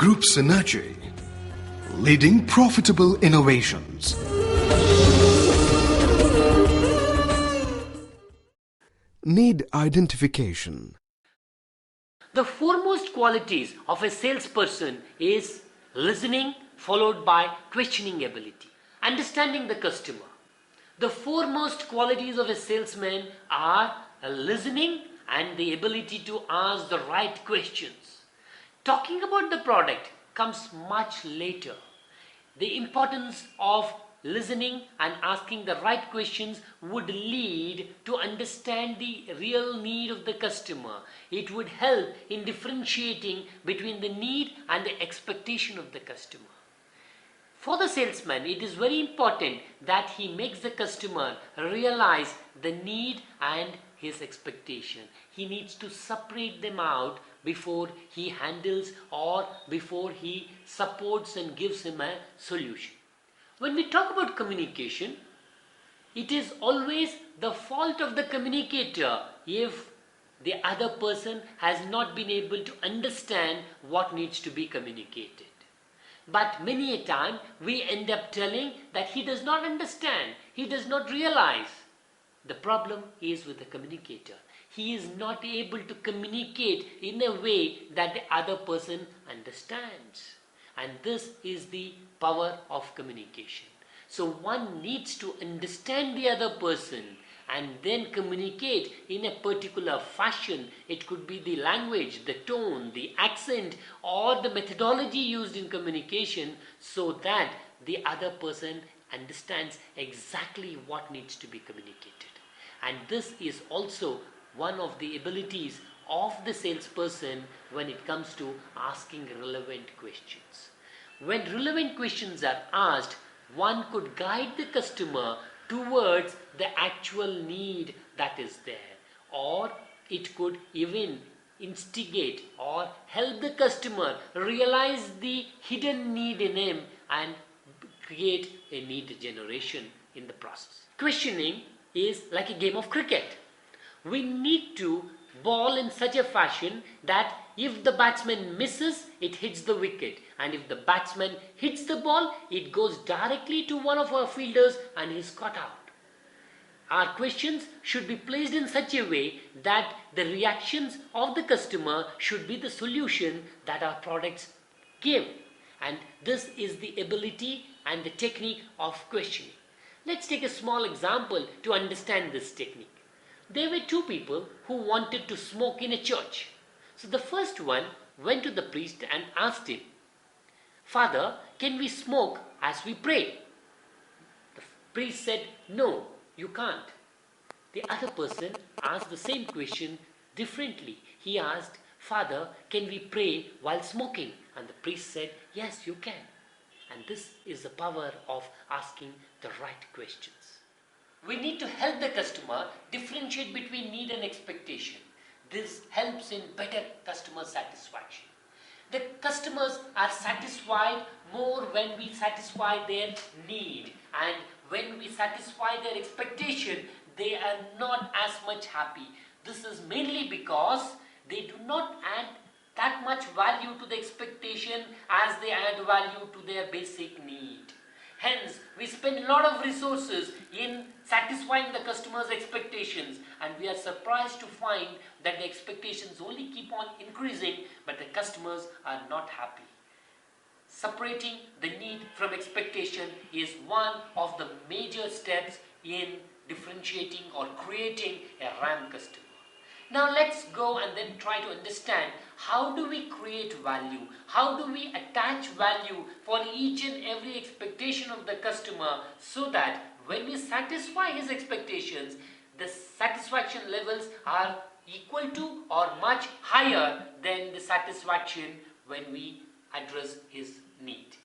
group synergy, leading profitable innovations. Need identification. The foremost qualities of a salesperson is listening followed by questioning ability, understanding the customer. The foremost qualities of a salesman are listening and the ability to ask the right questions. Talking about the product comes much later. The importance of listening and asking the right questions would lead to understand the real need of the customer. It would help in differentiating between the need and the expectation of the customer. For the salesman, it is very important that he makes the customer realize the need and his expectation. He needs to separate them out before he handles or before he supports and gives him a solution. When we talk about communication, it is always the fault of the communicator if the other person has not been able to understand what needs to be communicated. But many a time we end up telling that he does not understand, he does not realize. The problem is with the communicator. He is not able to communicate in a way that the other person understands. And this is the power of communication. So one needs to understand the other person and then communicate in a particular fashion. It could be the language, the tone, the accent, or the methodology used in communication so that the other person understands exactly what needs to be communicated. And this is also one of the abilities of the salesperson when it comes to asking relevant questions. When relevant questions are asked, one could guide the customer towards the actual need that is there, or it could even instigate or help the customer realize the hidden need in him and create a need generation in the process. Questioning is like a game of cricket. We need to ball in such a fashion that if the batsman misses, it hits the wicket, and if the batsman hits the ball, it goes directly to one of our fielders and he's caught out. Our questions should be placed in such a way that the reactions of the customer should be the solution that our products give, and this is the ability and the technique of questioning. Let's take a small example to understand this technique. There were two people who wanted to smoke in a church. So the first one went to the priest and asked him, "Father, can we smoke as we pray?" The priest said, "No, you can't." The other person asked the same question differently. He asked, "Father, can we pray while smoking?" And the priest said, "Yes, you can." And this is the power of asking the right questions. We need to help the customer differentiate between need and expectation. This helps in better customer satisfaction. The customers are satisfied more when we satisfy their need, and when we satisfy their expectation, they are not as much happy. This is mainly because they do not add that much value to the expectation as they add value to their basic need. Hence, we spend a lot of resources in satisfying the customer's expectations, and we are surprised to find that the expectations only keep on increasing, but the customers are not happy. Separating the need from expectation is one of the major steps in differentiating or creating a RAM customer. Now let's go and then try to understand how do we create value, how do we attach value for each and every expectation of the customer so that when we satisfy his expectations, the satisfaction levels are equal to or much higher than the satisfaction when we address his need.